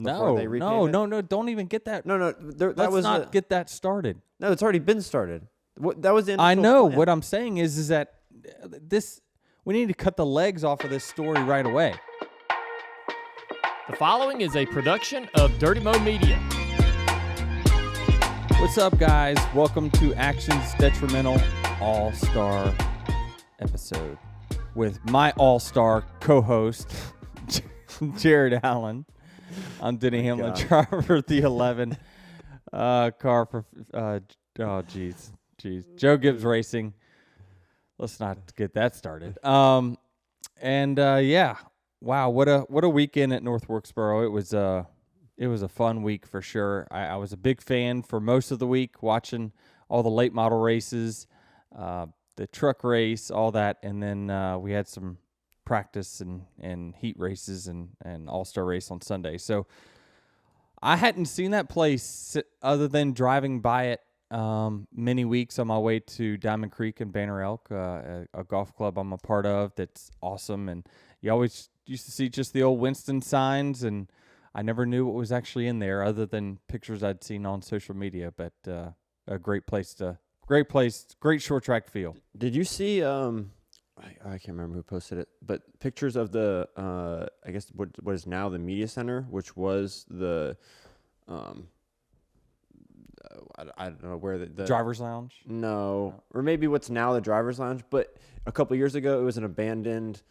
No, don't even get that. No. Let's not get that started. No, it's already been started. That was the initial I know. plan. What I'm saying is that we need to cut the legs off of this story right away. The following is a production of Dirty Mo Media. What's up, guys? Welcome to Action's Detrimental All-Star episode with my all-star co-host, Jared Allen. I'm Denny Hamlin, driver of the 11 car for, jeez. Joe Gibbs Racing. Let's not get that started. Wow, what a weekend at North Wilkesboro. It was a fun week for sure. I was a big fan for most of the week, watching all the late model races, the truck race, all that, and then we had some practice and heat races and all-star race on Sunday. So I hadn't seen that place other than driving by it many weeks on my way to Diamond Creek and Banner Elk, a golf club I'm a part of that's awesome. And you always used to see just the old Winston signs, and I never knew what was actually in there other than pictures I'd seen on social media. But a great place, great short track field. Did you see? I can't remember who posted it, but pictures of the I guess what is now the media center, which was the I don't know where the driver's lounge. No, or maybe what's now the driver's lounge. But a couple years ago, it was an abandoned.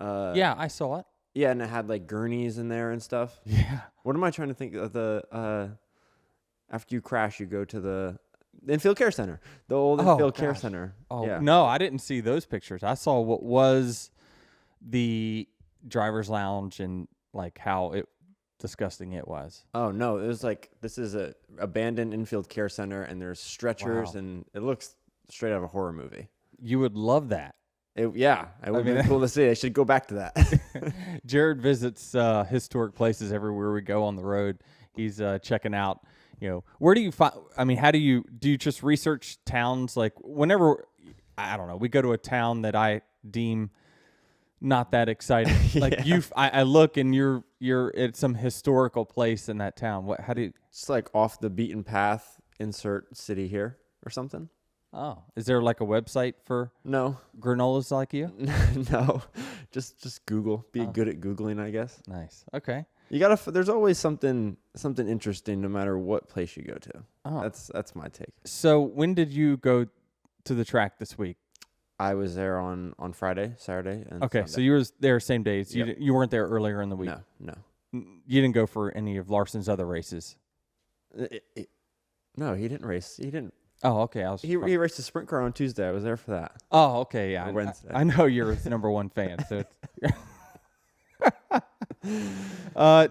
Yeah, I saw it. Yeah, and it had like gurneys in there and stuff. Yeah. What am I trying to think of? After you crash, you go to the infield care center, the old infield care center. Oh, yeah. No, I didn't see those pictures. I saw what was the driver's lounge and like how disgusting it was. Oh no, it was like, this is a abandoned infield care center, and there's stretchers, and it looks straight out of a horror movie. You would love that. It would be cool to see. I should go back to that. Jared visits historic places everywhere we go on the road. He's checking out. Where do you find? I mean, how do you just research towns? Like whenever, I don't know, we go to a town that I deem not that exciting. Like I look and you're at some historical place in that town. How do you? It's like off the beaten path. Insert city here or something. Oh, is there like a website for granolas like you? No, just Google. Be good at Googling, I guess. Nice. Okay. You gotta. There's always something interesting, no matter what place you go to. Oh. That's my take. So when did you go to the track this week? I was there on Friday, Saturday, and okay. Sunday. So you were there same days. Yep. You weren't there earlier in the week. No. You didn't go for any of Larson's other races. No, he didn't race. He didn't. Oh, okay. He raced a sprint car on Tuesday. I was there for that. Oh, okay. Yeah, Wednesday. I know you're his number one fan. So,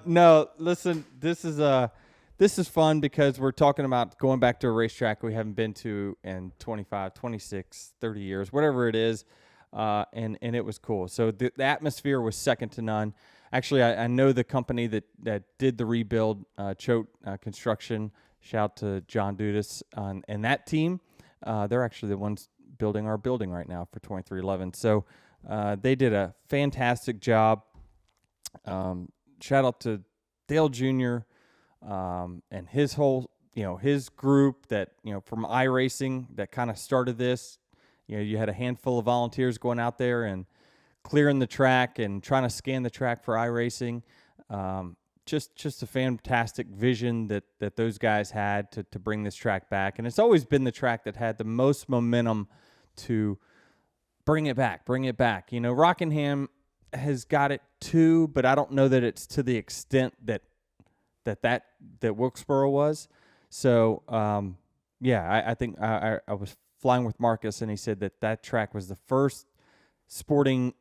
no. Listen, this is fun because we're talking about going back to a racetrack we haven't been to in 25, 26, 30 years, whatever it is, and it was cool. So the atmosphere was second to none. Actually, I know the company that did the rebuild, Choate Construction. Shout out to John Dudas and that team. They're actually the ones building our building right now for 2311. So they did a fantastic job. Shout out to Dale Jr. And his whole, his group that, from iRacing that kind of started this. You had a handful of volunteers going out there and clearing the track and trying to scan the track for iRacing. Just a fantastic vision that those guys had to bring this track back. And it's always been the track that had the most momentum to bring it back. Rockingham has got it too, but I don't know that it's to the extent that Wilkesboro was. So, I think I was flying with Marcus, and he said that track was the first sporting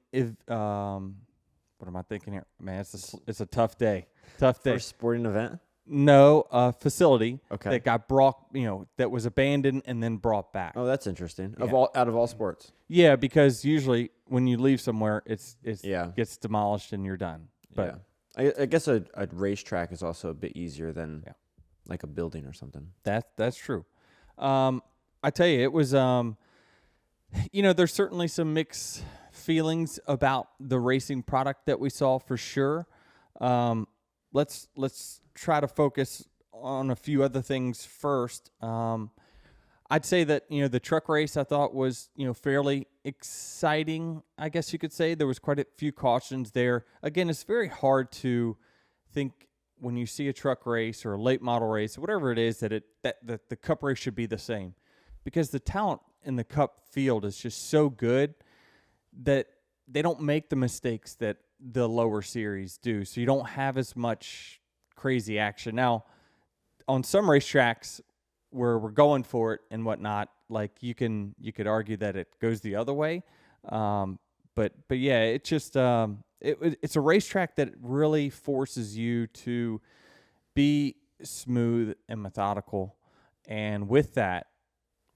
what am I thinking here? Man, it's a tough day. First sporting event? No, facility that got brought, that was abandoned and then brought back. Oh, that's interesting. Yeah. Out of all sports. Yeah, because usually when you leave somewhere, it Yeah. gets demolished and you're done. But I guess a racetrack is also a bit easier than like a building or something. That's true. I tell you, it was there's certainly some mixed feelings about the racing product that we saw for sure. let's try to focus on a few other things first. I'd say that, the truck race I thought was, fairly exciting, I guess you could say. There was quite a few cautions there. Again, it's very hard to think when you see a truck race or a late model race, whatever it is, that the Cup race should be the same, because the talent in the Cup field is just so good that they don't make the mistakes that the lower series do. So you don't have as much crazy action. Now, on some racetracks where we're going for it and whatnot, like you could argue that it goes the other way. But yeah, it's just it's a racetrack that really forces you to be smooth and methodical, and with that,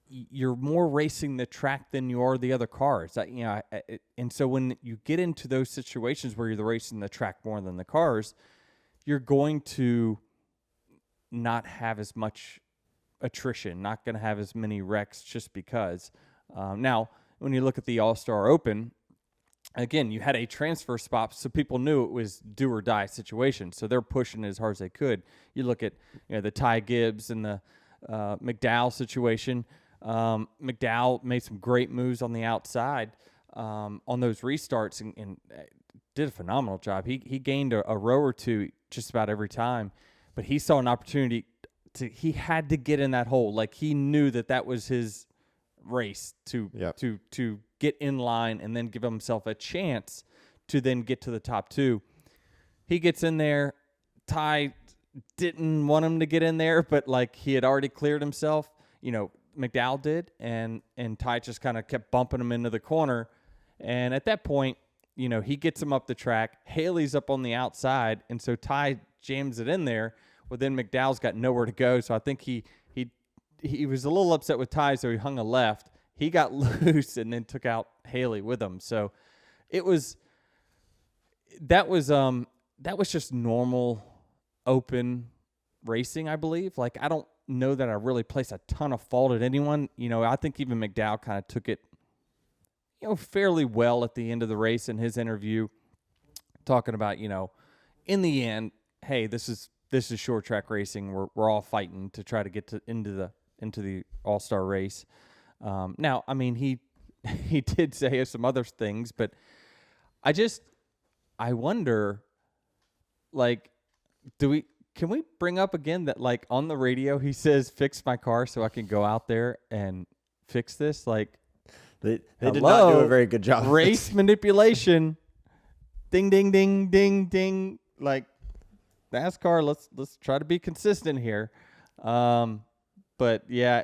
you're more racing the track than you are the other cars. And so when you get into those situations where you're racing the track more than the cars, you're going to not have as much attrition, not going to have as many wrecks just because. Now, when you look at the All-Star Open, again, you had a transfer spot, so people knew it was do or die situation. So they're pushing as hard as they could. You look at the Ty Gibbs and the McDowell situation. McDowell made some great moves on the outside on those restarts and did a phenomenal job. He gained a row or two just about every time, but he saw an opportunity he had to get in that hole. Like, he knew that was his race to get in line and then give himself a chance to then get to the top two. He gets in there. Ty didn't want him to get in there, but he had already cleared himself. McDowell did, and Ty just kind of kept bumping him into the corner. And at that point, he gets him up the track. Haley's up on the outside, and so Ty jams it in there. Well, then McDowell's got nowhere to go, so I think he was a little upset with Ty, so he hung a left. He got loose and then took out Haley with him. So that was just normal open racing, I believe. I don't know that I really place a ton of fault at anyone. I think even McDowell kind of took it, fairly well at the end of the race in his interview, talking about, in the end, hey, this is short track racing. We're all fighting to try to get into the All-Star race. Now, I mean, he did say some other things, but I wonder, can we bring up again that on the radio he says, "Fix my car so I can go out there and fix this"? They did not do a very good job. Race manipulation. Ding ding ding ding ding. NASCAR, let's try to be consistent here. But yeah,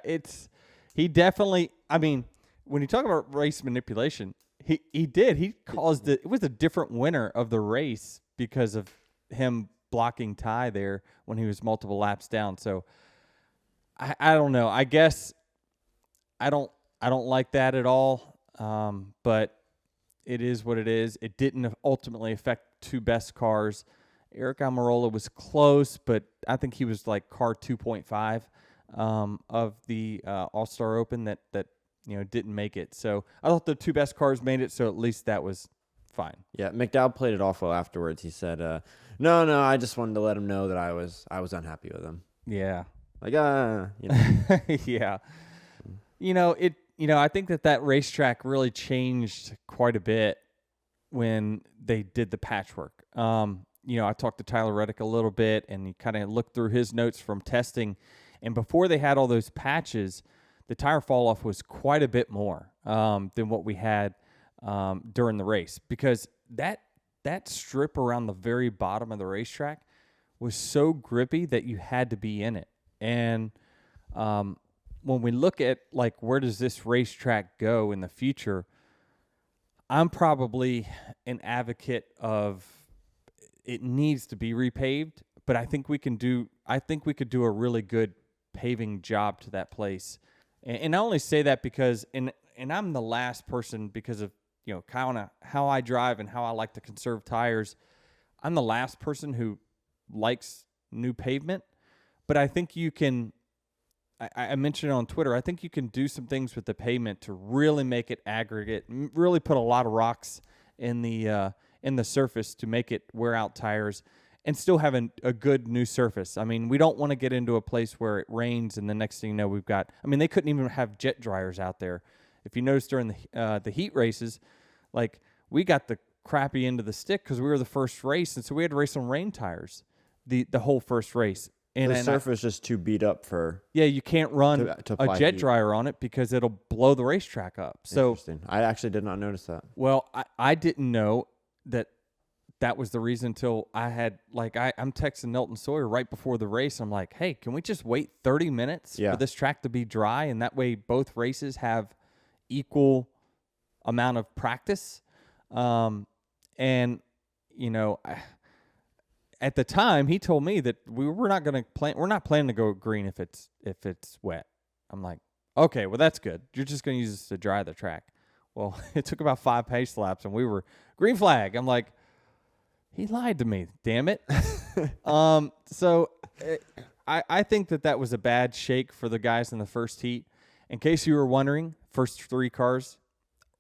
he definitely, I mean, when you talk about race manipulation, he caused it was a different winner of the race because of him blocking Ty there when he was multiple laps down. So I don't know. I guess I don't like that at all. But it is what it is. It didn't ultimately affect two best cars. Eric Almirola was close, but I think he was car 2.5 of the All-Star Open that didn't make it. So I thought the two best cars made it, so at least that was fine. Yeah, McDowell played it off well afterwards. He said, "No, I just wanted to let him know that I was unhappy with him." Yeah, yeah. I think that racetrack really changed quite a bit when they did the patchwork. I talked to Tyler Reddick a little bit, and he kind of looked through his notes from testing. And before they had all those patches, the tire fall off was quite a bit more than what we had during the race, because that strip around the very bottom of the racetrack was so grippy that you had to be in it. And when we look at where does this racetrack go in the future, I'm probably an advocate of it needs to be repaved, but I think we could do a really good paving job to that place. And I only say that because and I'm the last person, because of kind of how I drive and how I like to conserve tires. I'm the last person who likes new pavement, but I think you can. I mentioned it on Twitter. I think you can do some things with the pavement to really make it aggregate, really put a lot of rocks in the surface to make it wear out tires. and still have a good new surface. I mean, we don't want to get into a place where it rains and the next thing you know, we've got. I mean, they couldn't even have jet dryers out there. If you notice during the heat races, like we got the crappy end of the stick because we were the first race, and so we had to race on rain tires the whole first race. And the surface just too beat up for. Yeah, you can't run to a jet heat. dryer on it because it'll blow the racetrack up. So Interesting. I actually did not notice that. well, I didn't know that was the reason until I had, like, I'm texting Nelton Sawyer right before the race. I'm like, hey, can we just wait 30 minutes for this track to be dry? And that way both races have equal amount of practice. And, you know, at the time he told me that we're not planning to go green if it's wet. I'm like, okay, well, that's good. You're just going to use this to dry the track. Well, it took about 5 pace laps and we were green flag. I'm like, he lied to me, damn it. So I think that was a bad shake for the guys in the first heat. In case you were wondering, first 3 cars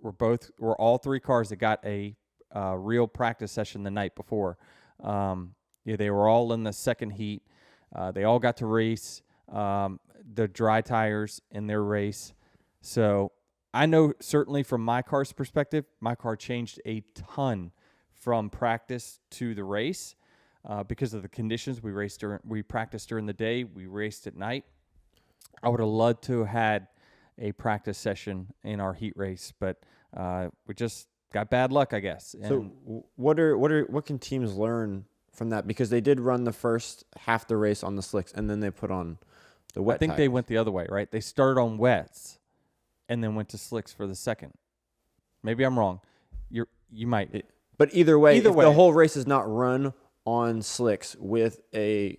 were all 3 cars that got a real practice session the night before. They were all in the second heat. They all got to race the dry tires in their race. So I know certainly from my car's perspective, my car changed a ton from practice to the race because of the conditions. We practiced during the day. We raced at night. I would have loved to have had a practice session in our heat race, but we just got bad luck, I guess. And so what can teams learn from that? Because they did run the first half the race on the slicks, and then they put on the wet I think tires. they went the other way, right? They started on wets and then went to slicks for the second. Maybe I'm wrong. You might. But either way, the whole race is not run on slicks with a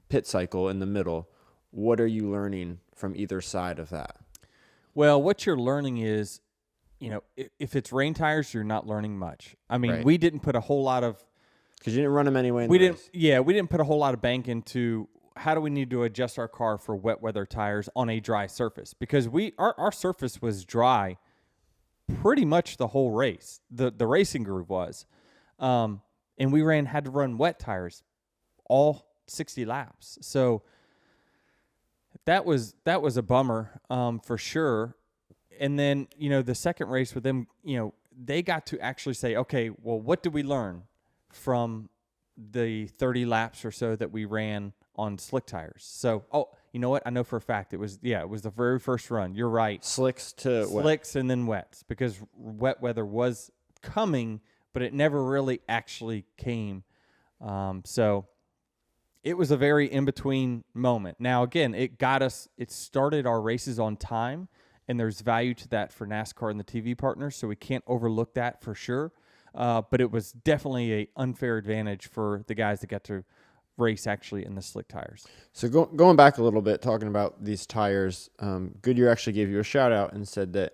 pit cycle in the middle, what are you learning from either side of that? Well, what you're learning is, you know, if it's rain tires, you're not learning much. I mean, we didn't put a whole lot of because you didn't run them anyway. We didn't put a whole lot of bank into how do we need to adjust our car for wet weather tires on a dry surface, because our surface was dry pretty much the whole race. The racing group was, and we had to run wet tires all 60 laps. So that was a bummer for sure. And then, you know, the second race with them, you know, they got to actually say, okay, well, what did we learn from the 30 laps or so that we ran on slick tires? So, you know what? I know for a fact it was the very first run. You're right. Slicks and then wets, because wet weather was coming, but it never really actually came. So it was a very in-between moment. Now, again, it started our races on time, and there's value to that for NASCAR and the TV partners, so we can't overlook that for sure. But it was definitely an unfair advantage for the guys that got to race actually in the slick tires. So going back a little bit, talking about these tires, Goodyear actually gave you a shout out and said that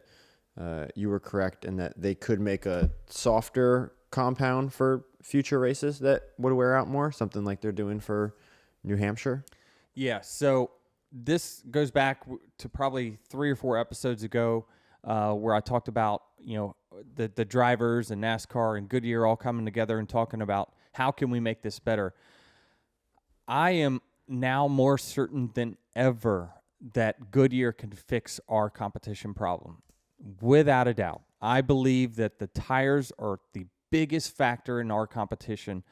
you were correct and that they could make a softer compound for future races that would wear out more, something like they're doing for New Hampshire. Yeah, so this goes back to probably 3 or 4 episodes ago where I talked about, you know, the drivers and NASCAR and Goodyear all coming together and talking about how can we make this better. I am now more certain than ever that Goodyear can fix our competition problem. Without a doubt. I believe that the tires are the biggest factor in our competition.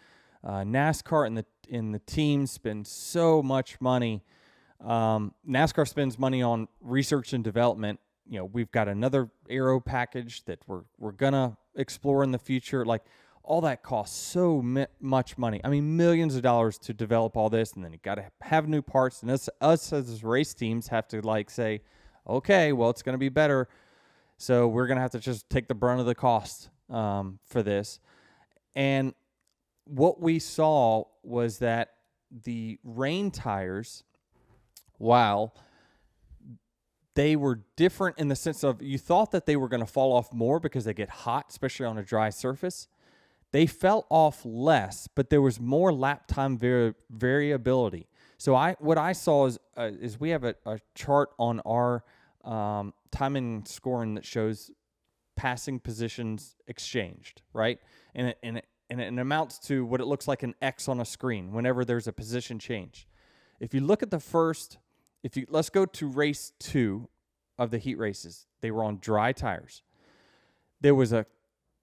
NASCAR and the team spend so much money. NASCAR spends money on research and development. You know, we've got another aero package that we're gonna explore in the future. Like, all that costs so much money. I mean, millions of dollars to develop all this, and then you got to have new parts. And us as race teams have to like say, okay, well, it's going to be better, so we're going to have to just take the brunt of the cost for this. And what we saw was that the rain tires, while they were different in the sense of you thought that they were going to fall off more because they get hot, especially on a dry surface. They fell off less, but there was more lap time variability. So what I saw is we have a chart on our time and scoring that shows passing positions exchanged, right? And and it amounts to what it looks like an X on a screen whenever there's a position change. If you look at let's go to race 2 of the heat races. They were on dry tires. There was a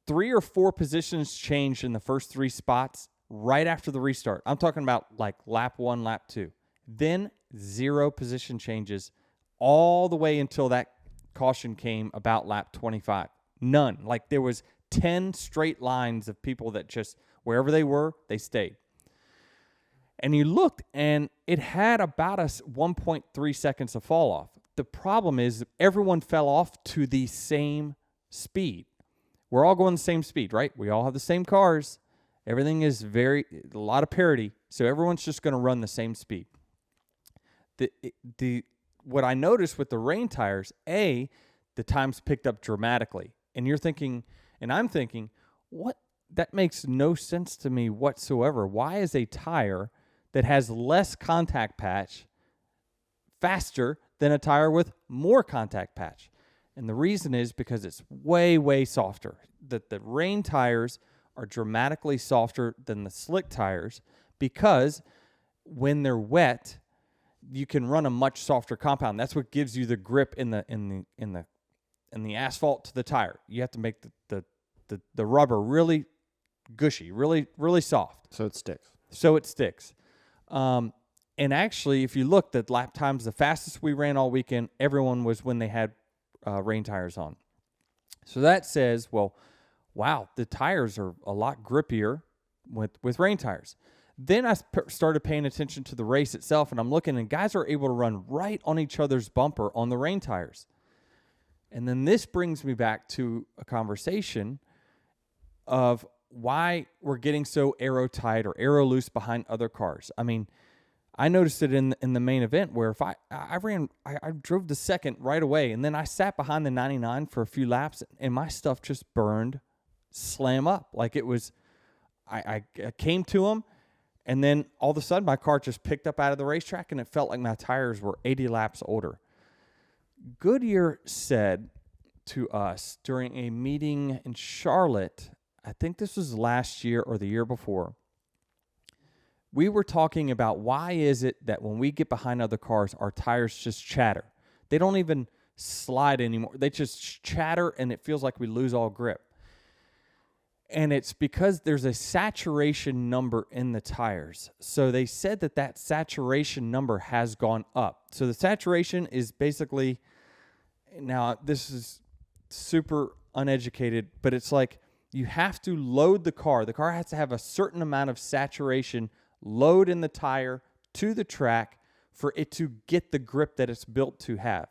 3 or 4 positions changed in the first 3 spots right after the restart. I'm talking about like lap 1, lap 2. Then 0 position changes all the way until that caution came about lap 25. None. Like there was 10 straight lines of people that just, wherever they were, they stayed. And you looked, and it had about 1.3 seconds of fall off. The problem is everyone fell off to the same speed. We're all going the same speed, right? We all have the same cars. Everything is a lot of parity, so everyone's just going to run the same speed. What I noticed with the rain tires, the times picked up dramatically. And you're thinking, and I'm thinking, what? That makes no sense to me whatsoever. Why is a tire that has less contact patch faster than a tire with more contact patch? And the reason is because it's way, way softer. The rain tires are dramatically softer than the slick tires because when they're wet, you can run a much softer compound. That's what gives you the grip in the asphalt to the tire. You have to make the rubber really gushy, really, really soft. So it sticks. And actually, if you looked at lap times, the fastest we ran all weekend, everyone was when they had rain tires on. So that says, well, wow, the tires are a lot grippier with rain tires. Then I started paying attention to the race itself, and I'm looking, and guys are able to run right on each other's bumper on the rain tires. And then this brings me back to a conversation of why we're getting so aero tight or aero loose behind other cars. I mean, I noticed it in the main event where if I drove the second right away, and then I sat behind the 99 for a few laps, and my stuff just burned slam up. Like it was, I came to them, and then all of a sudden my car just picked up out of the racetrack, and it felt like my tires were 80 laps older. Goodyear said to us during a meeting in Charlotte, I think this was last year or the year before, we were talking about why is it that when we get behind other cars, our tires just chatter. They don't even slide anymore. They just chatter, and it feels like we lose all grip. And it's because there's a saturation number in the tires. So they said that saturation number has gone up. So the saturation is basically, now this is super uneducated, but it's like you have to load the car. The car has to have a certain amount of saturation load in the tire to the track for it to get the grip that it's built to have.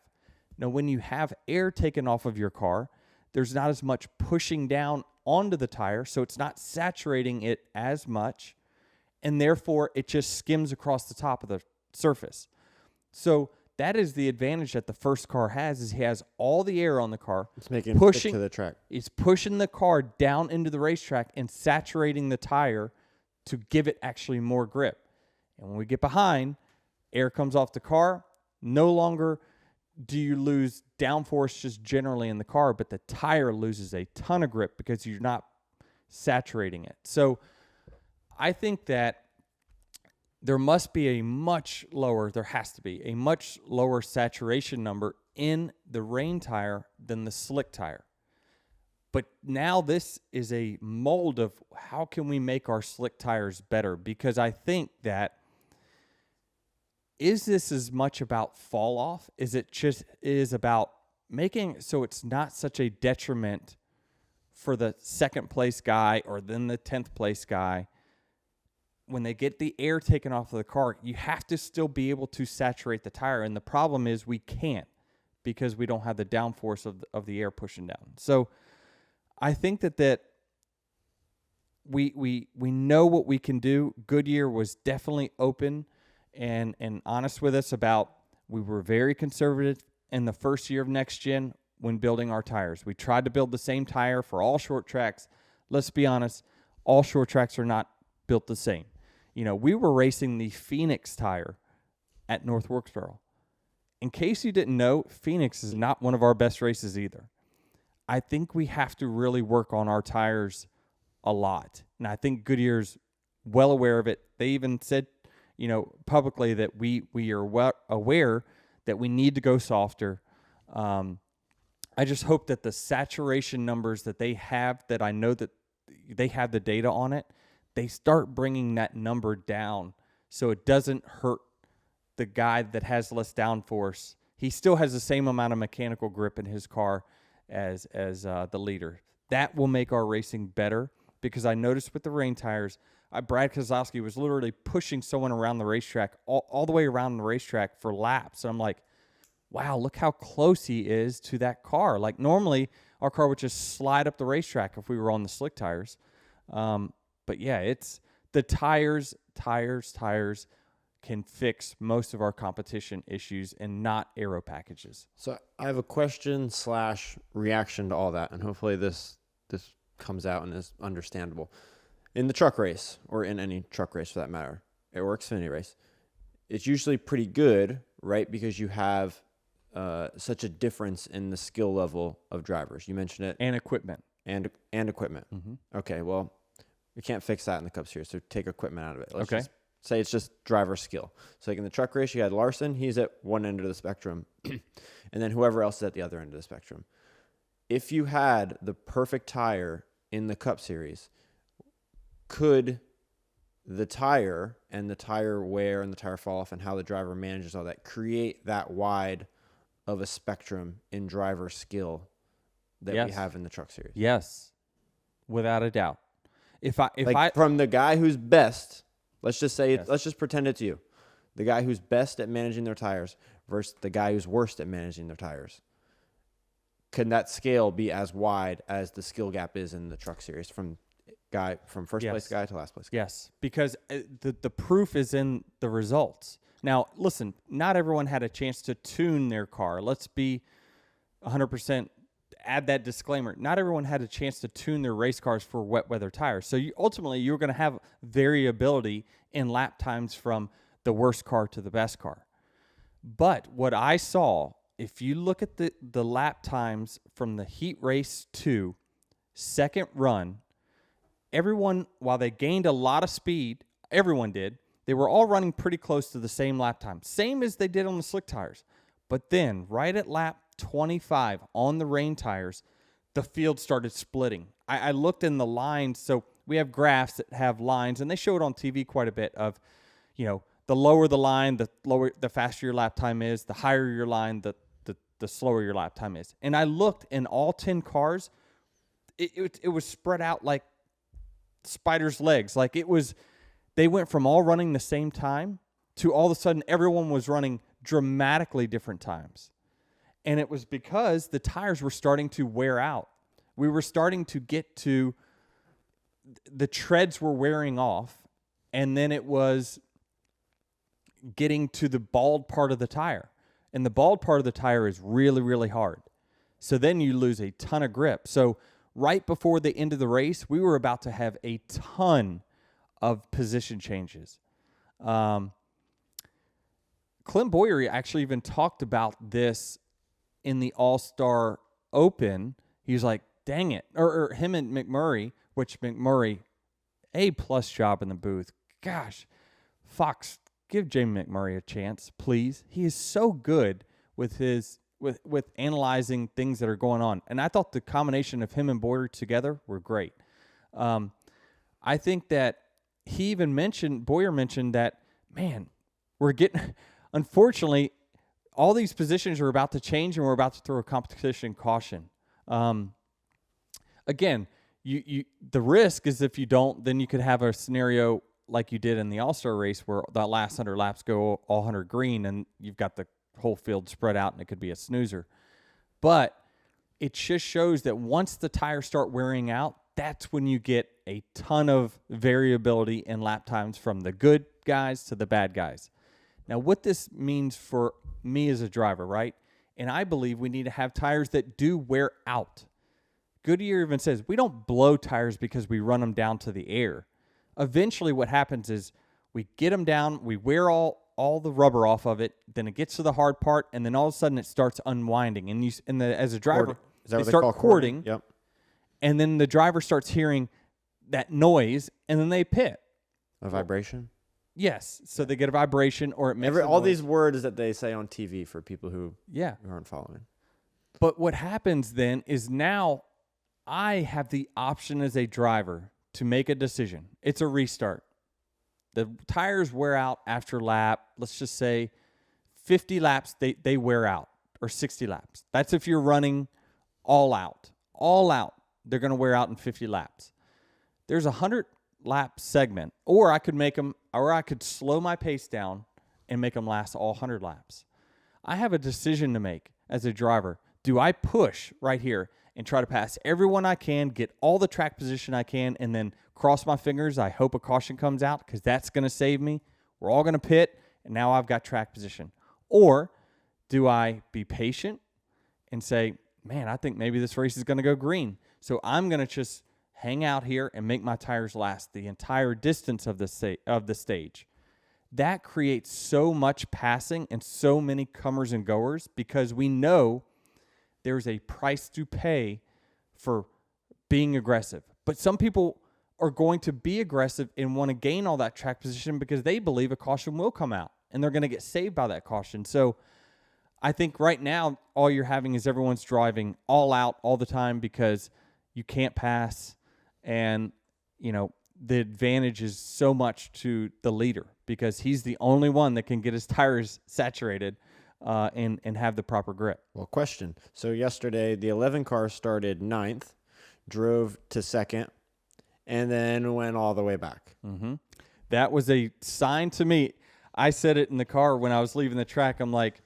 Now, when you have air taken off of your car, there's not as much pushing down onto the tire, so it's not saturating it as much, and therefore it just skims across the top of the surface. So that is the advantage that the first car has, is he has all the air on the car. It's making it stick to the track. It's pushing the car down into the racetrack and saturating the tire to give it actually more grip. And when we get behind, air comes off the car. No longer do you lose downforce just generally in the car, but the tire loses a ton of grip because you're not saturating it. So I think that there has to be a much lower saturation number in the rain tire than the slick tire. But now this is a mold of how can we make our slick tires better? Because I think that, is this as much about fall off? Is it just about making so it's not such a detriment for the second place guy or then the 10th place guy? When they get the air taken off of the car, you have to still be able to saturate the tire. And the problem is we can't because we don't have the downforce of the air pushing down. So I think that we know what we can do. Goodyear was definitely open and honest with us about, we were very conservative in the first year of next gen when building our tires. We tried to build the same tire for all short tracks. Let's be honest, all short tracks are not built the same. You know, we were racing the Phoenix tire at North Wilkesboro. In case you didn't know, Phoenix is not one of our best races either. I think we have to really work on our tires a lot. And I think Goodyear's well aware of it. They even said, publicly that we are aware that we need to go softer. I just hope that the saturation numbers that they have, that I know that they have the data on it, they start bringing that number down so it doesn't hurt the guy that has less downforce. He still has the same amount of mechanical grip in his car as the leader. That will make our racing better, because I noticed with the rain tires, Brad Kozlowski was literally pushing someone around the racetrack, all the way around the racetrack for laps. And I'm like, wow, look how close he is to that car. Like, normally our car would just slide up the racetrack if we were on the slick tires. But yeah, it's the tires can fix most of our competition issues and not aero packages. So I have a question / reaction to all that, and hopefully this comes out and is understandable. In the truck race, or in any truck race for that matter, or Xfinity race, it's usually pretty good, right? Because you have such a difference in the skill level of drivers. You mentioned it. And equipment. And equipment. Mm-hmm. Okay, well, we can't fix that in the Cup Series, so take equipment out of it. Let's just say it's just driver skill. So like in the truck race, you had Larson. He's at one end of the spectrum. And then whoever else is at the other end of the spectrum. If you had the perfect tire in the Cup Series, could the tire and the tire wear and the tire fall off and how the driver manages all that create that wide of a spectrum in driver skill that we have in the Truck Series? Yes, without a doubt. If I from the guy who's best, let's just say let's just pretend it's you, the guy who's best at managing their tires versus the guy who's worst at managing their tires, can that scale be as wide as the skill gap is in the Truck Series from first place guy to last place guy? Yes, because the proof is in the results. Now, listen, not everyone had a chance to tune their car. Let's be 100%, add that disclaimer. Not everyone had a chance to tune their race cars for wet weather tires. So ultimately, you're going to have variability in lap times from the worst car to the best car. But what I saw, if you look at the lap times from the heat race to second run, everyone, while they gained a lot of speed, everyone did, they were all running pretty close to the same lap time, same as they did on the slick tires. But then, right at lap 25 on the rain tires, the field started splitting. I looked in the lines, so we have graphs that have lines, and they show it on TV quite a bit of, the lower the line, the faster your lap time is, the higher your line, the slower your lap time is. And I looked in all 10 cars, it was spread out like spider's legs. Like they went from all running the same time to all of a sudden everyone was running dramatically different times. And it was because the tires were starting to wear out. We were starting to get to, the treads were wearing off, and then it was getting to the bald part of the tire. And the bald part of the tire is really, really hard. So then you lose a ton of grip. So right before the end of the race, we were about to have a ton of position changes. Clint Boyer actually even talked about this in the All-Star Open. He was like, dang it. Or him and McMurray, which McMurray, A-plus job in the booth. Gosh, Fox, give Jamie McMurray a chance, please. He is so good with with analyzing things that are going on. And I thought the combination of him and Boyer together were great. I think that Boyer mentioned that, man, we're getting, unfortunately, all these positions are about to change and we're about to throw a competition caution. Again, the risk is if you don't, then you could have a scenario like you did in the All-Star race where the last 100 laps go all 100 green and you've got the whole field spread out and it could be a snoozer. But it just shows that once the tires start wearing out, that's when you get a ton of variability in lap times from the good guys to the bad guys. Now, what this means for me as a driver, right? And I believe we need to have tires that do wear out. Goodyear even says we don't blow tires because we run them down to the air. Eventually what happens is we get them down, we wear all the rubber off of it, then it gets to the hard part, and then all of a sudden it starts unwinding. And as a driver, they start cording. Yep. And then the driver starts hearing that noise, and then they pit. A vibration? Yes. So they get a vibration, or it makes All these words that they say on TV for people who aren't following. But what happens then is now I have the option as a driver to make a decision. It's a restart. The tires wear out after lap, let's just say 50 laps, they wear out, or 60 laps. That's if you're running all out. All out, they're going to wear out in 50 laps. There's a 100-lap segment, or I could slow my pace down and make them last all 100 laps. I have a decision to make as a driver. Do I push right here and try to pass everyone I can, get all the track position I can, and then cross my fingers, I hope a caution comes out because that's going to save me? We're all going to pit, and now I've got track position. Or do I be patient and say, man, I think maybe this race is going to go green, so I'm going to just hang out here and make my tires last the entire distance of the stage? That creates so much passing and so many comers and goers because we know there's a price to pay for being aggressive. But some people are going to be aggressive and want to gain all that track position because they believe a caution will come out and they're going to get saved by that caution. So I think right now all you're having is everyone's driving all out all the time because you can't pass, and the advantage is so much to the leader because he's the only one that can get his tires saturated and have the proper grip. Well, question. So yesterday, the 11 car started 9th, drove to 2nd, and then went all the way back. Mm-hmm. That was a sign to me. I said it in the car when I was leaving the track. I'm like,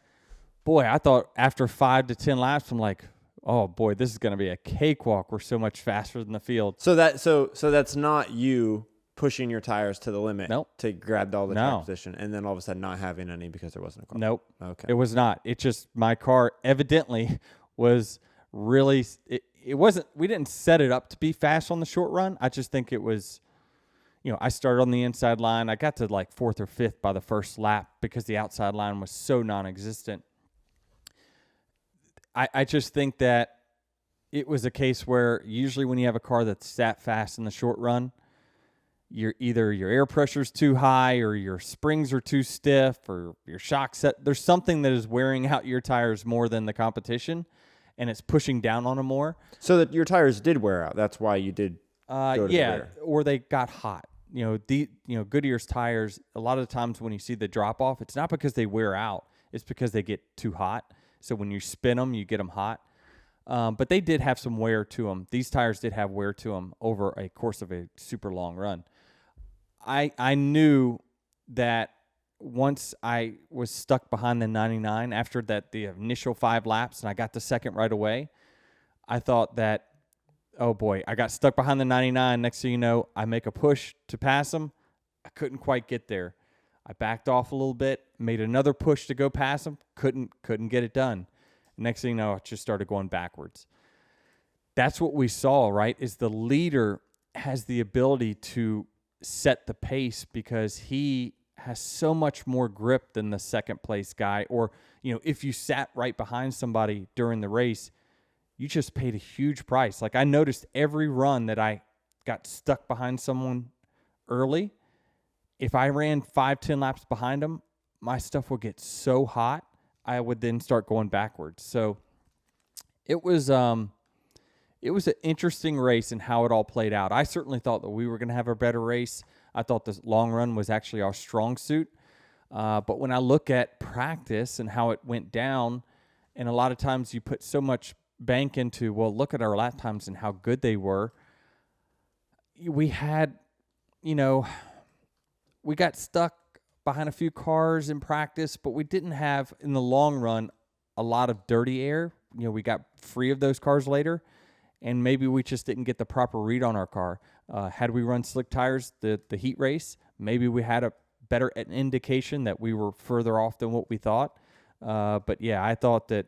boy, I thought after 5 to 10 laps, I'm like, oh boy, this is going to be a cakewalk. We're so much faster than the field. So that's not you pushing your tires to the limit to grab all the track position and then all of a sudden not having any because there wasn't a car. Nope. Okay. It was not. It just, my car evidently was really, it wasn't, we didn't set it up to be fast on the short run. I just think it was, I started on the inside line. I got to like 4th or 5th by the first lap because the outside line was so non-existent. I just think that it was a case where usually when you have a car that's that fast in the short run, either your air pressure's too high or your springs are too stiff or your shock set. There's something that is wearing out your tires more than the competition, and it's pushing down on them more. So that your tires did wear out. That's why you did go to the rear. Or they got hot. Goodyear's tires, a lot of the times when you see the drop-off, it's not because they wear out. It's because they get too hot. So when you spin them, you get them hot. But they did have some wear to them. These tires did have wear to them over a course of a super long run. I knew that once I was stuck behind the 99 after the initial 5 laps and I got the second right away, I thought that, oh boy, I got stuck behind the 99. Next thing you know, I make a push to pass them. I couldn't quite get there. I backed off a little bit, made another push to go past them, couldn't get it done. Next thing you know, I just started going backwards. That's what we saw, right, is the leader has the ability to set the pace because he has so much more grip than the second place guy. Or, if you sat right behind somebody during the race, you just paid a huge price. Like I noticed every run that I got stuck behind someone early, if I ran 5-10 laps behind them, my stuff would get so hot, I would then start going backwards. So it was an interesting race and how it all played out. I certainly thought that we were going to have a better race. I thought the long run was actually our strong suit. But when I look at practice and how it went down, and a lot of times you put so much bank into, well, look at our lap times and how good they were. We had, we got stuck behind a few cars in practice, but we didn't have, in the long run, a lot of dirty air. We got free of those cars later, and maybe we just didn't get the proper read on our car. Had we run slick tires the heat race, maybe we had a better indication that we were further off than what we thought. But, yeah, I thought that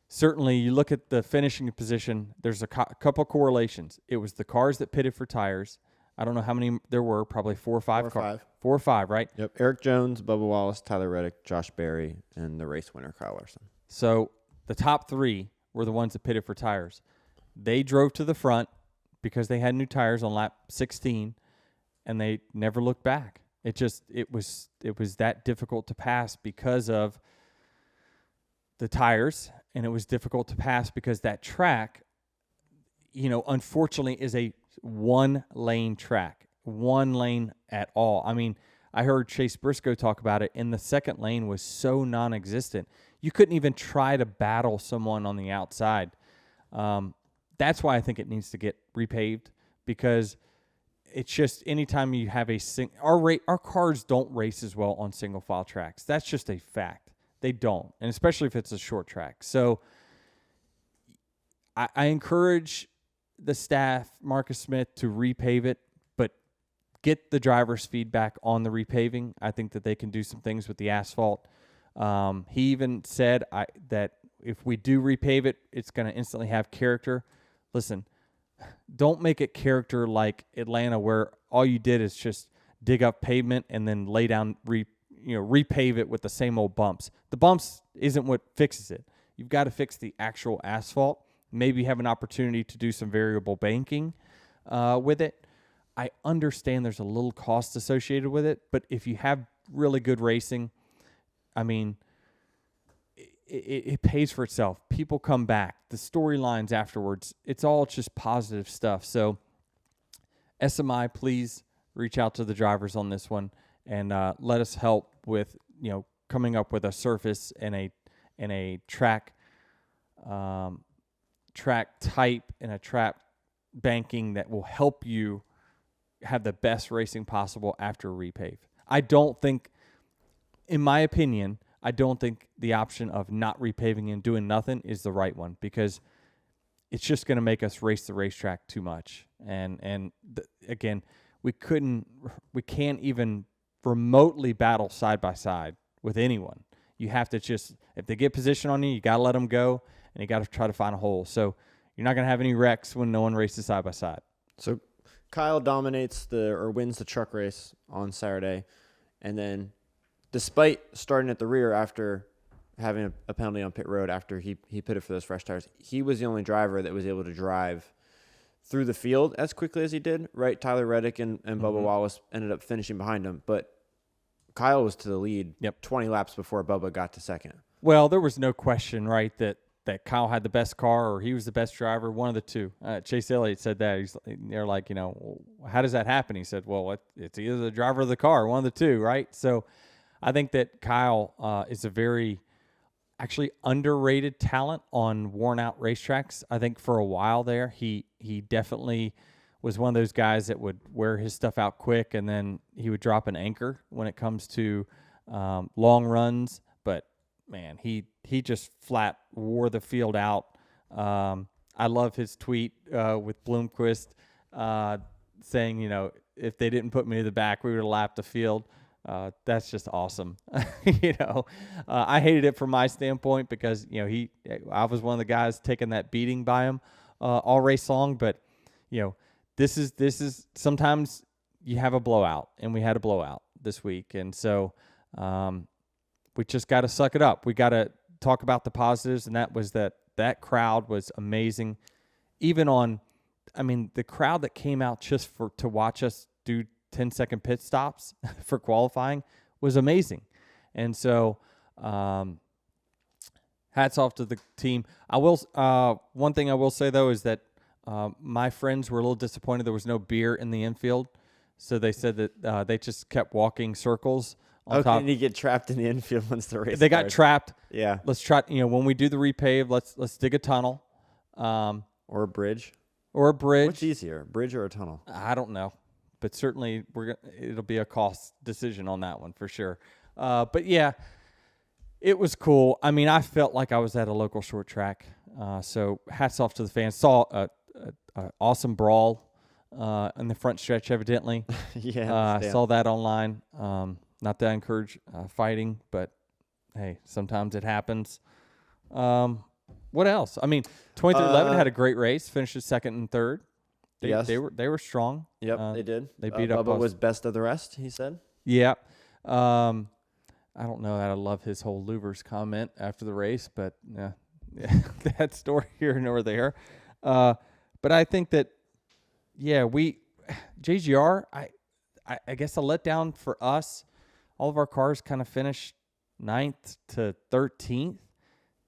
certainly you look at the finishing position, there's a couple correlations. It was the cars that pitted for tires. I don't know how many there were, probably 4 or 5 cars. 4 or 5, right? Yep. Eric Jones, Bubba Wallace, Tyler Reddick, Josh Berry, and the race winner, Kyle Larson. So the top 3 were the ones that pitted for tires. They drove to the front because they had new tires on lap 16, and they never looked back. It was that difficult to pass because of the tires, and it was difficult to pass because that track, unfortunately, is a one-lane track, one lane at all. I mean, I heard Chase Briscoe talk about it, and the second lane was so non-existent. You couldn't even try to battle someone on the outside. That's why I think it needs to get repaved, because it's just anytime you have our cars don't race as well on single file tracks. That's just a fact. They don't, and especially if it's a short track. So I encourage the staff, Marcus Smith, to repave it, but get the driver's feedback on the repaving. I think that they can do some things with the asphalt. He even said that if we do repave it, it's going to instantly have character. Listen, don't make it character like Atlanta, where all you did is just dig up pavement and then lay down, repave it with the same old bumps. The bumps isn't what fixes it. You've got to fix the actual asphalt. Maybe have an opportunity to do some variable banking with it. I understand there's a little cost associated with it, but if you have really good racing, I mean, it pays for itself. People come back. The storylines afterwards, it's all just positive stuff. So SMI, please reach out to the drivers on this one and let us help with, coming up with a surface and a track type and a track banking that will help you have the best racing possible after a repave. I don't think, in my opinion, the option of not repaving and doing nothing is the right one, because it's just going to make us race the racetrack too much. Again, we can't even remotely battle side by side with anyone. You have to just, if they get position on you, you got to let them go, and you got to try to find a hole. So you're not going to have any wrecks when no one races side by side. So Kyle wins the truck race on Saturday, and then despite starting at the rear after having a penalty on pit road after he pitted for those fresh tires, he was the only driver that was able to drive through the field as quickly as he did, right? Tyler Reddick and Bubba Wallace ended up finishing behind him, but Kyle was to the lead 20 laps before Bubba got to second. Well, there was no question, right, that Kyle had the best car or he was the best driver, one of the two. Chase Elliott said that. They're like, how does that happen? He said, well, it's either the driver or the car, one of the two, right? So I think that Kyle is a very actually underrated talent on worn-out racetracks. I think for a while there, he definitely was one of those guys that would wear his stuff out quick, and then he would drop an anchor when it comes to long runs. But, man, he just flat wore the field out. I love his tweet with Bloomquist saying, if they didn't put me to the back, we would have lapped the field. That's just awesome. I hated it from my standpoint because, I was one of the guys taking that beating by him all race long. But, this is sometimes you have a blowout, and we had a blowout this week. And so we just got to suck it up. We got to talk about the positives, and that was that crowd was amazing. Even the crowd that came out just to watch us do 10-second pit stops for qualifying was amazing. And so hats off to the team. One thing I will say, though, is that my friends were a little disappointed there was no beer in the infield. So they said that they just kept walking circles on top. Can you get trapped in the infield once the race They got trapped. Yeah. Let's try, when we do the repave, let's dig a tunnel. Or a bridge. What's easier, a bridge or a tunnel? I don't know. But certainly it'll be a cost decision on that one for sure. But yeah, it was cool. I mean, I felt like I was at a local short track. So hats off to the fans. Saw a awesome brawl in the front stretch, evidently. Yeah, I saw that online. Not that I encourage fighting, but hey, sometimes it happens. What else? I mean, 2311 had a great race. Finished second and third. They were strong. Yep, they did. They beat up. Bubba was best of the rest, he said. Yeah. I don't know that I love his whole louvers comment after the race, but yeah, that story here nor there. But I think that Yeah, JGR, I guess a letdown for us. All of our cars kind of finished 9th to 13th.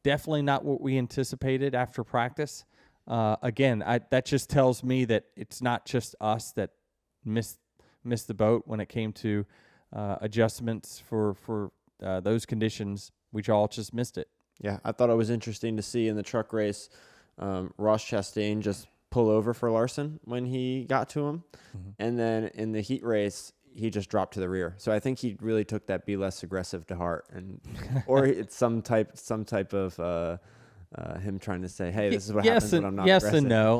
Definitely not what we anticipated after practice. Again, that just tells me that it's not just us that missed the boat when it came to adjustments for those conditions. We all just missed it. Yeah, I thought it was interesting to see in the truck race, Ross Chastain just pull over for Larson when he got to him. Mm-hmm. And then in the heat race, he just dropped to the rear. So I think he really took that be less aggressive to heart, or it's some type of him trying to say, hey, this is what happens when I'm not aggressive.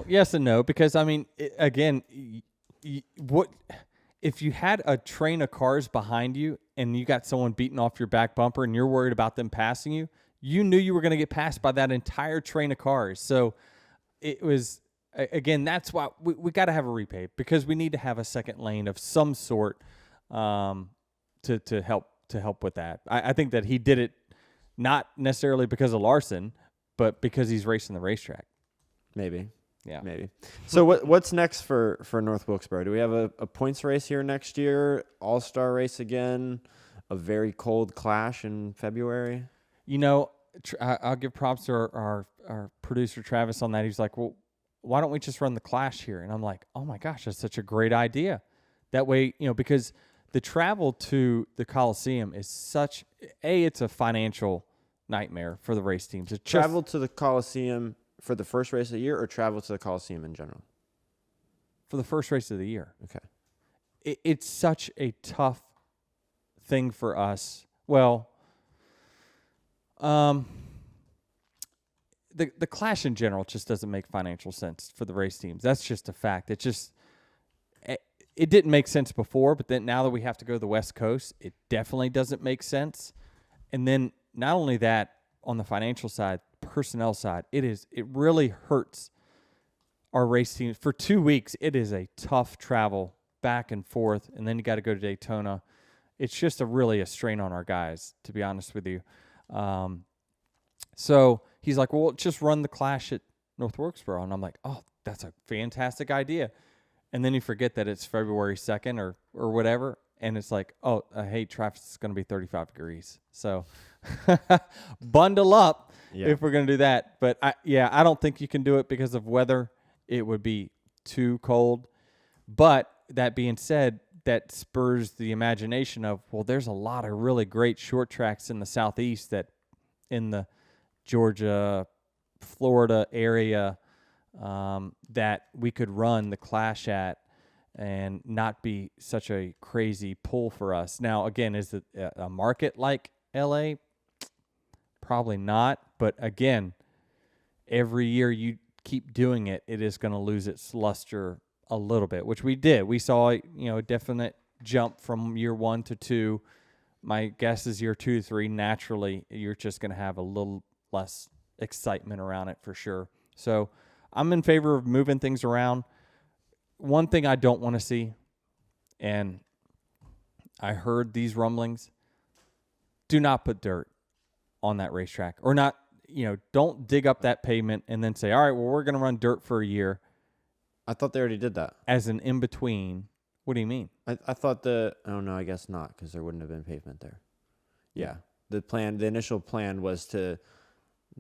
Yes and no, because I mean, again, what if you had a train of cars behind you and you got someone beating off your back bumper and you're worried about them passing you? You knew you were going to get passed by that entire train of cars. So it was, again, that's why we got to have a repave, because we need to have a second lane of some sort to help with that. I think that he did it not necessarily because of Larson, but because he's racing the racetrack. Maybe. Yeah. Maybe. So what's next for North Wilkesboro? Do we have a points race here next year? All-Star race again? A very cold clash in February? You know, I'll give props to our producer Travis on that. He's like, well, why don't we just run the clash here? And I'm like, oh my gosh, that's such a great idea. That way, because the travel to the Coliseum is it's a financial nightmare for the race teams. Travel to the Coliseum for the first race of the year, or travel to the Coliseum in general? For the first race of the year. Okay. It's such a tough thing for us. Well, the clash in general just doesn't make financial sense for the race teams. That's just a fact. It didn't make sense before, but then now that we have to go to the West Coast, it definitely doesn't make sense. And then not only that, on the financial side, personnel side, it really hurts our race teams. For 2 weeks, it is a tough travel back and forth, and then you got to go to Daytona. It's just really a strain on our guys, to be honest with you. So he's like, well, just run the clash at North Wilkesboro. And I'm like, oh, that's a fantastic idea. And then you forget that it's February 2nd or whatever. And it's like, oh, hey, traffic's going to be 35 degrees. So bundle up if we're going to do that. But I don't think you can do it because of weather. It would be too cold. But that being said, that spurs the imagination of, well, there's a lot of really great short tracks in the Southeast that in the Georgia, Florida area that we could run the clash at and not be such a crazy pull for us. Now, again, is it a market like LA? Probably not. But again, every year you keep doing it, it is going to lose its luster a little bit, which we did. We saw, a definite jump from year 1 to 2. My guess is year 2 to 3, naturally, you're just going to have a little less excitement around it for sure. So I'm in favor of moving things around. One thing I don't want to see, and I heard these rumblings, do not put dirt on that racetrack, or not, don't dig up that pavement and then say, all right, well, we're going to run dirt for a year. I thought they already did that. As an in-between. What do you mean? I thought I guess not, because there wouldn't have been pavement there. Yeah. The initial plan was to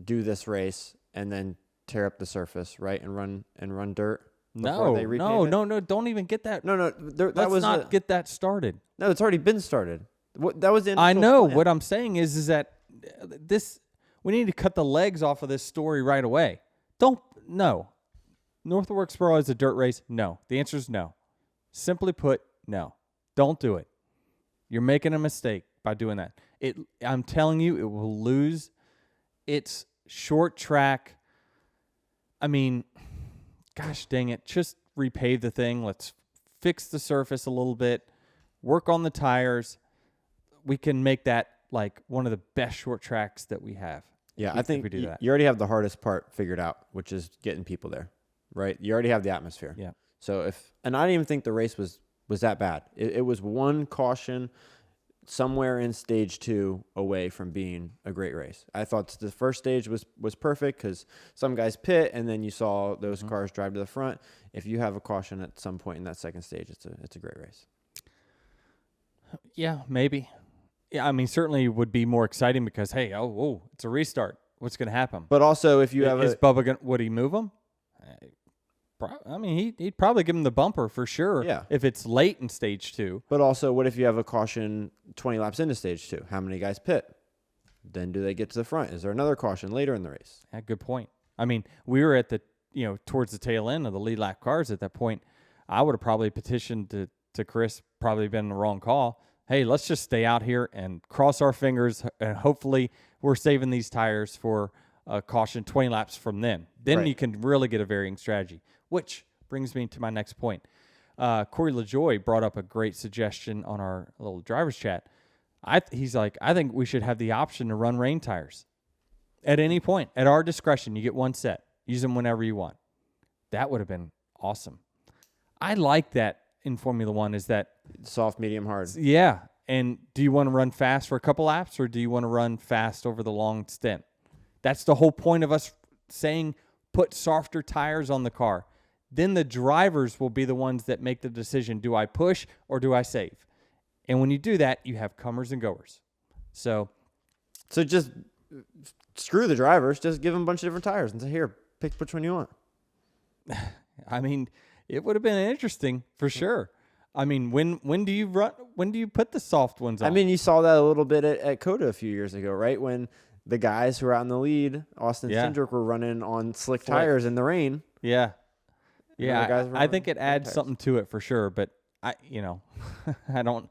do this race and then tear up the surface, right, and run dirt. No, don't even get that. No, let's not get that started. No, it's already been started. That was the initial I know. plan. What I'm saying is that we need to cut the legs off of this story right away. No. North Wilkesboro is a dirt race? No. The answer is no. Simply put, no. Don't do it. You're making a mistake by doing that. I'm telling you, it will lose its short track. I mean, gosh dang it. Just repave the thing. Let's fix the surface a little bit. Work on the tires. We can make that like one of the best short tracks that we have. Yeah, I think we do that. You already have the hardest part figured out, which is getting people there. Right, you already have the atmosphere. Yeah. So and I didn't even think the race was that bad. It was one caution. somewhere in stage 2 away from being a great race. I thought the first stage was perfect because some guys pit and then you saw those cars drive to the front. If you have a caution at some point in that second stage, it's a great race. Yeah, maybe. Yeah, I mean, certainly would be more exciting because, hey, it's a restart. What's going to happen? But also, if you have is Bubba going? Would he move him? I mean, he'd probably give him the bumper for sure. Yeah. If it's late in stage 2. But also, what if you have a caution 20 laps into stage 2? How many guys pit? Then do they get to the front? Is there another caution later in the race? Yeah, good point. I mean, we were at the towards the tail end of the lead lap cars at that point. I would have probably petitioned to Chris. Probably been the wrong call. Hey, let's just stay out here and cross our fingers, and hopefully we're saving these tires for a caution 20 laps from then. Then Right. you can really get a varying strategy, which brings me to my next point. Corey LaJoy brought up a great suggestion on our little driver's chat. He's like, I think we should have the option to run rain tires at any point. At our discretion, you get one set. Use them whenever you want. That would have been awesome. I like that in Formula One is that Soft, medium, hard. yeah. And do you want to run fast for a couple laps or do you want to run fast over the long stint? That's the whole point of us saying put softer tires on the car. Then the drivers will be the ones that make the decision. Do I push or do I save? And when you do that, you have comers and goers. So just screw the drivers. Just give them a bunch of different tires and say, here, pick which one you want. I mean, it would have been interesting for sure. I mean, when do you run? When do you put the soft ones on? I mean, you saw that a little bit at COTA a few years ago, right? When the guys who were out in the lead, Austin Cindric, were running on slick tires in the rain. Yeah. Yeah, I think it adds tires. something to it for sure, but I don't.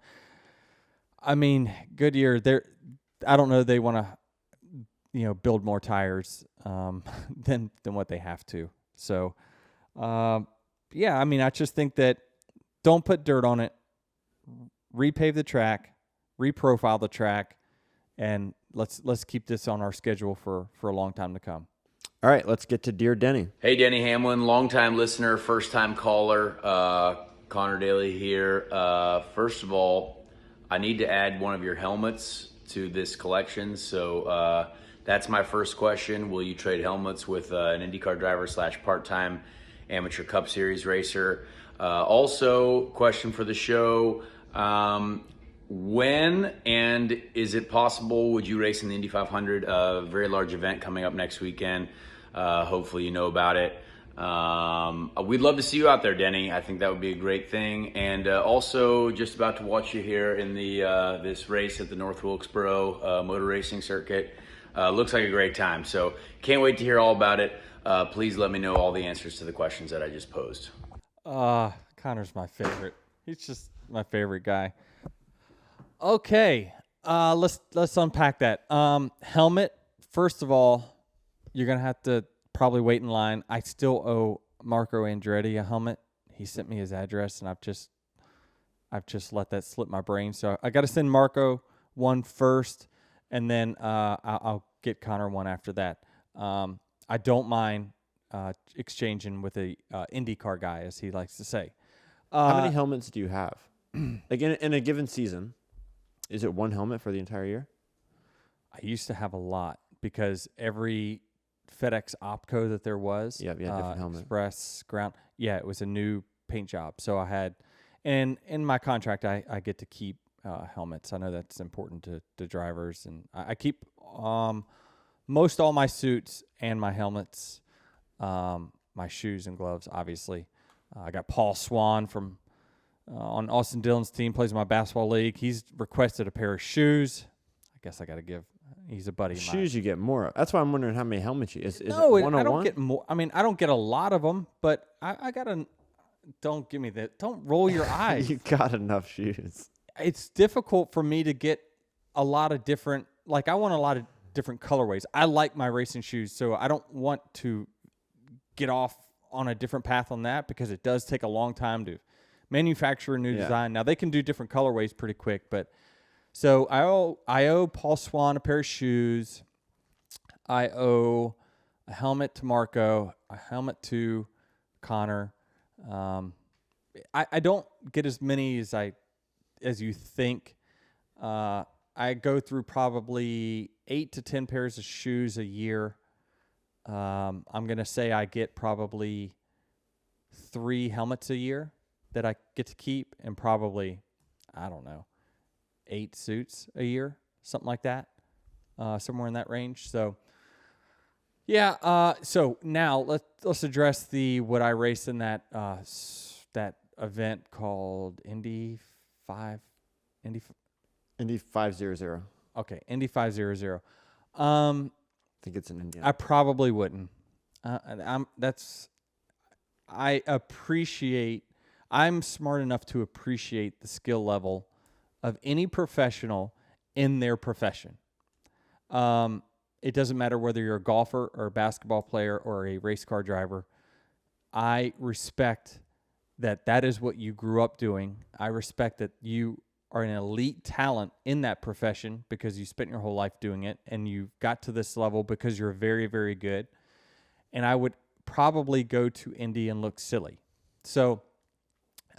I mean, Goodyear, I don't know. They want to, build more tires than what they have to. So, yeah, I mean, I just think that don't put dirt on it. Repave the track, reprofile the track, and let's keep this on our schedule for a long time to come. All right, let's get to Dear Denny. Hey, Denny Hamlin, longtime listener, first-time caller. Connor Daly here. First of all, I need to add one of your helmets to this collection. So that's my first question. Will you trade helmets with an IndyCar driver / part-time amateur Cup Series racer? Also, question for the show. When and is it possible would you race in the Indy 500, a very large event coming up next weekend? Hopefully you know about it. We'd love to see you out there, Denny. I think that would be a great thing. And also just about to watch you here in the this race at the North Wilkesboro motor racing circuit. Looks like a great time. So can't wait to hear all about it. Please let me know all the answers to the questions that I just posed. Connor's my favorite. He's just my favorite guy. Okay, let's unpack that. Helmet. First of all, you're gonna have to probably wait in line. I still owe Marco Andretti a helmet. He sent me his address, and I've just let that slip my brain. So I got to send Marco one first, and then I'll get Connor one after that. I don't mind exchanging with a IndyCar guy, as he likes to say. How many helmets do you have? Like in a given season, is it one helmet for the entire year? I used to have a lot because every FedEx Opco that there was, different helmet. Express, ground, it was a new paint job. So I had, and in my contract, I get to keep helmets. I know that's important to drivers, and I keep most all my suits and my helmets, my shoes and gloves, obviously. I got Paul Swan from on Austin Dillon's team, plays in my basketball league. He's requested a pair of shoes. I guess I got to give. He's a buddy of mine. Shoes you get more of. That's why I'm wondering how many helmets you is No, it 101? I don't get more. I mean, I don't get a lot of them, but I got to. Don't give me that. Don't roll your eyes. You got enough shoes. It's difficult for me to get a lot of different. Like I want a lot of different colorways. I like my racing shoes, so I don't want to get off on a different path on that because it does take a long time to manufacture a new design. Now they can do different colorways pretty quick, but so I owe Paul Swan a pair of shoes. I owe a helmet to Marco, a helmet to Connor. I don't get as many as you think. I go through probably 8 to 10 pairs of shoes a year. I'm going to say I get probably 3 helmets a year that I get to keep, and probably, I don't know, 8 suits a year, something like that, somewhere in that range. So, yeah. So now let's address what I raced in that that event called Indy 500. Okay, Indy 500. I think it's in Indiana. I probably wouldn't. I'm smart enough to appreciate the skill level of any professional in their profession. It doesn't matter whether you're a golfer or a basketball player or a race car driver. I respect that is what you grew up doing. I respect that you are an elite talent in that profession because you spent your whole life doing it, and you got to this level because you're very, very good. And I would probably go to Indy and look silly. So,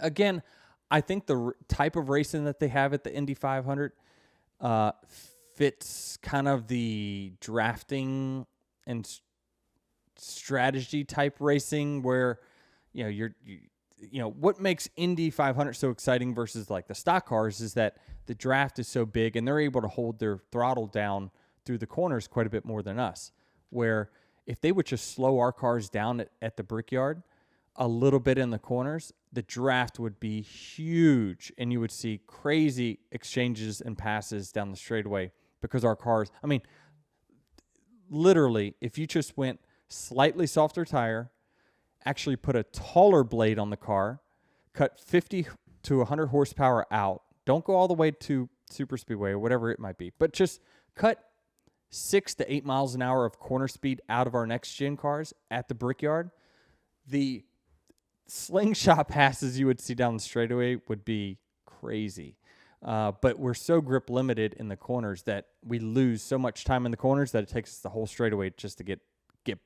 again, I think the type of racing that they have at the Indy 500 fits kind of the drafting and strategy type racing where, what makes Indy 500 so exciting versus like the stock cars is that the draft is so big and they're able to hold their throttle down through the corners quite a bit more than us. Where if they would just slow our cars down at the Brickyard a little bit in the corners, the draft would be huge and you would see crazy exchanges and passes down the straightaway because our cars, literally, if you just went slightly softer tire, actually put a taller blade on the car, cut 50 to 100 horsepower out. Don't go all the way to super speedway or whatever it might be, but just cut 6 to 8 miles an hour of corner speed out of our next gen cars at the Brickyard. The slingshot passes you would see down the straightaway would be crazy. But we're so grip limited in the corners that we lose so much time in the corners that it takes us the whole straightaway just to get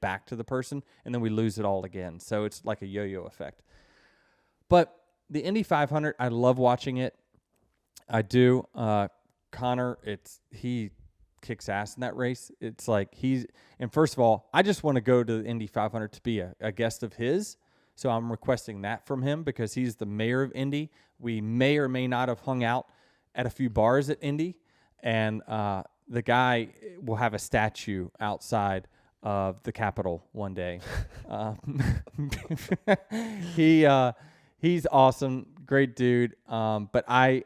back to the person, and then we lose it all again. So it's like a yo-yo effect. But the Indy 500, I love watching it. I do. Connor, he kicks ass in that race. It's like and first of all, I just want to go to the Indy 500 to be a guest of his. So I'm requesting that from him because he's the mayor of Indy. We may or may not have hung out at a few bars at Indy, and the guy will have a statue outside of the Capitol one day. He's awesome, great dude. But I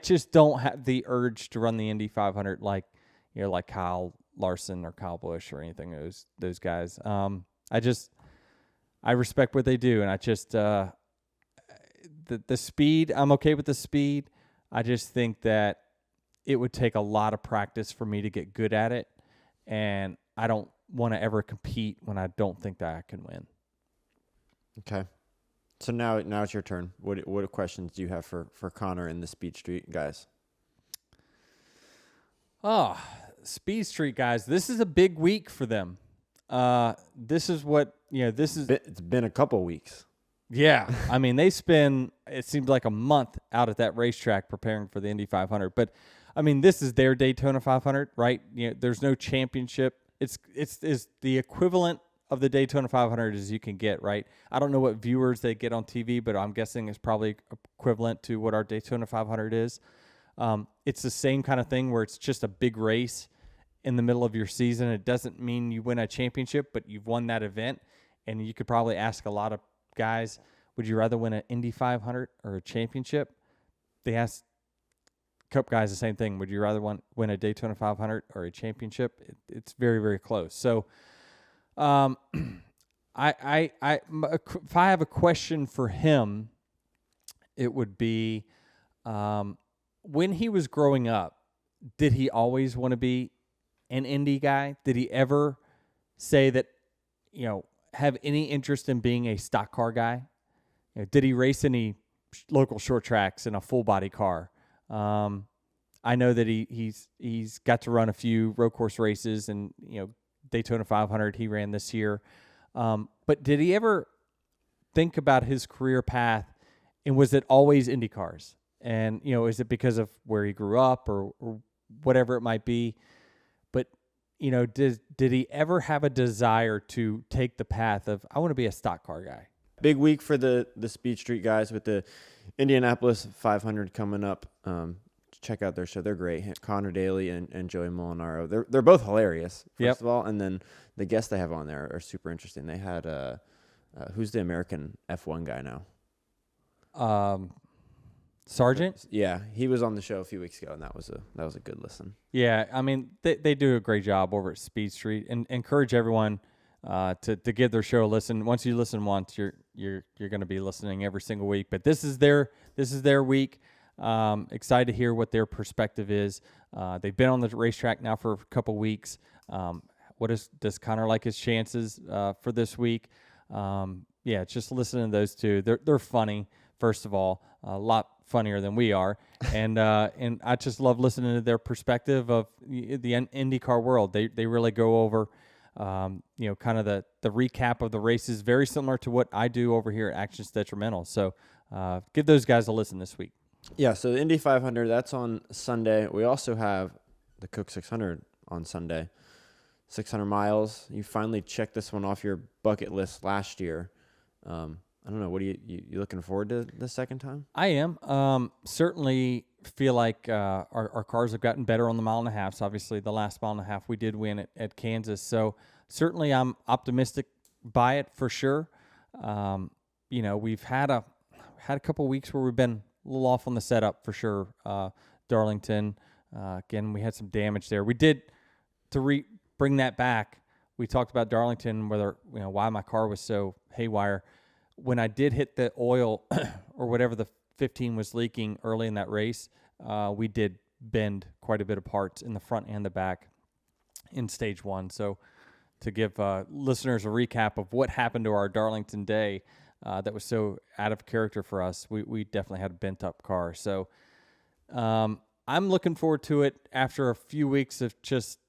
just don't have the urge to run the Indy 500 like Kyle Larson or Kyle Busch or anything those guys. I respect what they do, and I just the speed. I'm okay with the speed. I just think that it would take a lot of practice for me to get good at it, and I don't want to ever compete when I don't think that I can win. Okay. So now it's your turn. What questions do you have for Connor and the Speed Street guys? Oh, Speed Street guys, this is a big week for them. This is what, It's been a couple weeks. Yeah. They spend, it seems like a month out at that racetrack preparing for the Indy 500. But, this is their Daytona 500, right? There's no championship. It's the equivalent of the Daytona 500 as you can get, right? I don't know what viewers they get on TV, but I'm guessing it's probably equivalent to what our Daytona 500 is. It's the same kind of thing where it's just a big race in the middle of your season. It doesn't mean you win a championship, but you've won that event. And you could probably ask a lot of guys, would you rather win an Indy 500 or a championship? They ask Cup guys the same thing. Would you rather win a Daytona 500 or a championship? It's very, very close. So, if I have a question for him, it would be, when he was growing up, did he always want to be an Indy guy? Did he ever say that, have any interest in being a stock car guy? Did he race any local short tracks in a full body car? I know that he's got to run a few road course races, and Daytona 500 he ran this year. But did he ever think about his career path, and was it always Indy cars? And, is it because of where he grew up or whatever it might be? But, did he ever have a desire to take the path of, I want to be a stock car guy? Big week for the Speed Street guys with the Indianapolis 500 coming up. Check out their show. They're great. Connor Daly and Joey Molinaro. They're both hilarious, first of all. And then the guests they have on there are super interesting. They had, who's the American F1 guy now? Sargent? Yeah, he was on the show a few weeks ago, and that was a good listen. Yeah, I mean, they do a great job over at Speed Street, and encourage everyone to give their show a listen. Once you listen once, you're going to be listening every single week. But this is their week. Excited to hear what their perspective is. They've been on the racetrack now for a couple weeks. Does Connor like his chances for this week? Just listening to those two. They're funny. First of all, a lot funnier than we are, and I just love listening to their perspective of the IndyCar world. They really go over, kind of the recap of the races, very similar to what I do over here at Actions Detrimental. So give those guys a listen this week. Yeah, so the Indy 500, that's on Sunday. We also have the Coke 600 on Sunday. 600 miles. You finally checked this one off your bucket list last year. I don't know. What are you looking forward to the second time? I am. Certainly feel like our cars have gotten better on the mile and a half. So obviously the last mile and a half we did win at Kansas. So certainly I'm optimistic by it for sure. We've had a couple weeks where we've been a little off on the setup for sure. Darlington, again, we had some damage there. We did bring that back. We talked about Darlington, why my car was so haywire. When I did hit the oil or whatever the 15 was leaking early in that race, we did bend quite a bit of parts in the front and the back in stage one. So to give listeners a recap of what happened to our Darlington day that was so out of character for us, we definitely had a bent up car. So I'm looking forward to it after a few weeks of just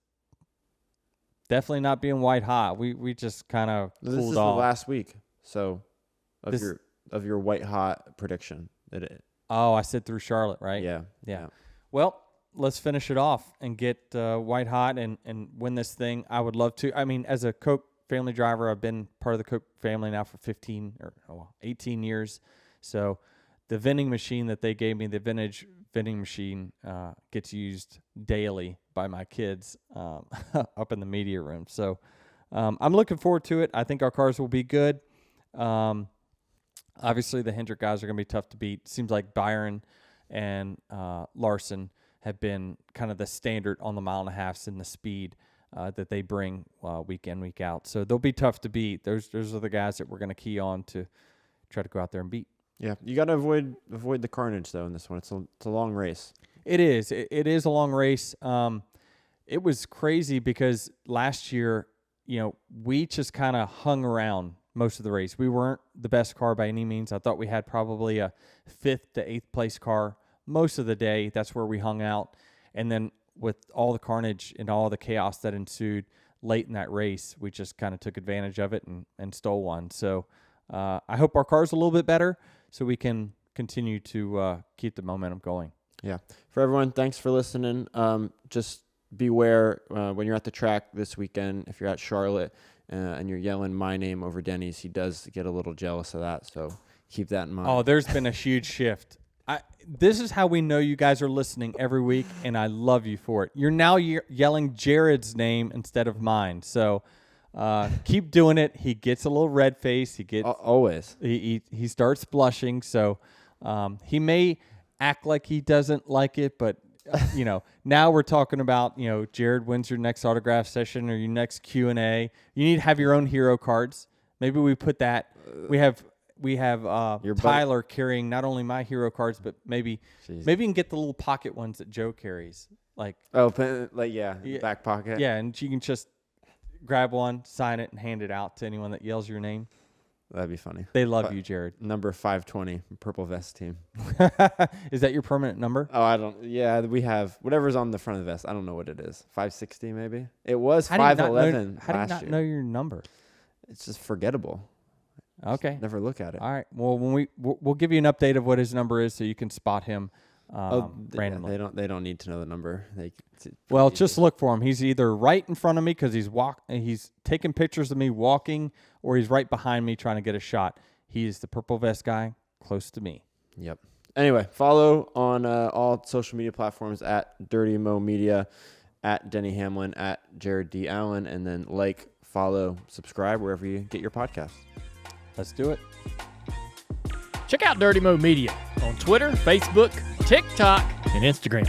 definitely not being white hot. We just kind of cooled off. This is the last week, so of your white hot prediction. I said through Charlotte, right? Yeah. Well, let's finish it off and get white hot and win this thing. I would love to. I mean, as a Coke family driver, I've been part of the Coke family now for 18 years. So the vending machine that they gave me, the vintage vending machine, gets used daily by my kids up in the media room. So I'm looking forward to it. I think our cars will be good. Obviously, the Hendrick guys are going to be tough to beat. Seems like Byron and Larson have been kind of the standard on the mile and a halves in the speed that they bring week in, week out. So they'll be tough to beat. Those are the guys that we're going to key on to try to go out there and beat. Yeah, you got to avoid the carnage though in this one. It's a long race. It is. It is a long race. It was crazy because last year, we just kind of hung around most of the race. We weren't the best car by any means. I thought we had probably a 5th to 8th place car most of the day. That's where we hung out. And then with all the carnage and all the chaos that ensued late in that race, we just kind of took advantage of it and stole one. So I hope our car's a little bit better so we can continue to keep the momentum going. Yeah. For everyone, thanks for listening. Just beware when you're at the track this weekend, if you're at Charlotte, and you're yelling my name over Denny's, he does get a little jealous of that, so keep that in mind. Oh, there's been a huge shift. This is how we know you guys are listening every week, and I love you for it. You're now yelling Jared's name instead of mine, so keep doing it. He gets a little red face. He gets always. He starts blushing, so he may act like he doesn't like it, but now we're talking about, Jared wins your next autograph session or your next Q&A. You need to have your own hero cards. Maybe we put that. We have Tyler carrying not only my hero cards, but maybe you can get the little pocket ones that Joe carries. Back pocket. Yeah, and you can just grab one, sign it, and hand it out to anyone that yells your name. That'd be funny. They love you, Jared. Number 520, purple vest team. Is that your permanent number? Oh, I don't. Yeah, we have whatever's on the front of the vest. I don't know what it is. 560 maybe. It was 511 last year. How do you not know your number? It's just forgettable. Okay. Never look at it. All right. Well, when we'll give you an update of what his number is, so you can spot him randomly. They don't need to know the number. Well, just look for him. He's either right in front of me because he's taking pictures of me walking, or he's right behind me trying to get a shot. He's the purple vest guy close to me. Yep. Anyway, follow on all social media platforms at Dirty Mo Media, at Denny Hamlin, at Jared D. Allen, and then follow, subscribe wherever you get your podcasts. Let's do it. Check out Dirty Mo Media on Twitter, Facebook, TikTok, and Instagram.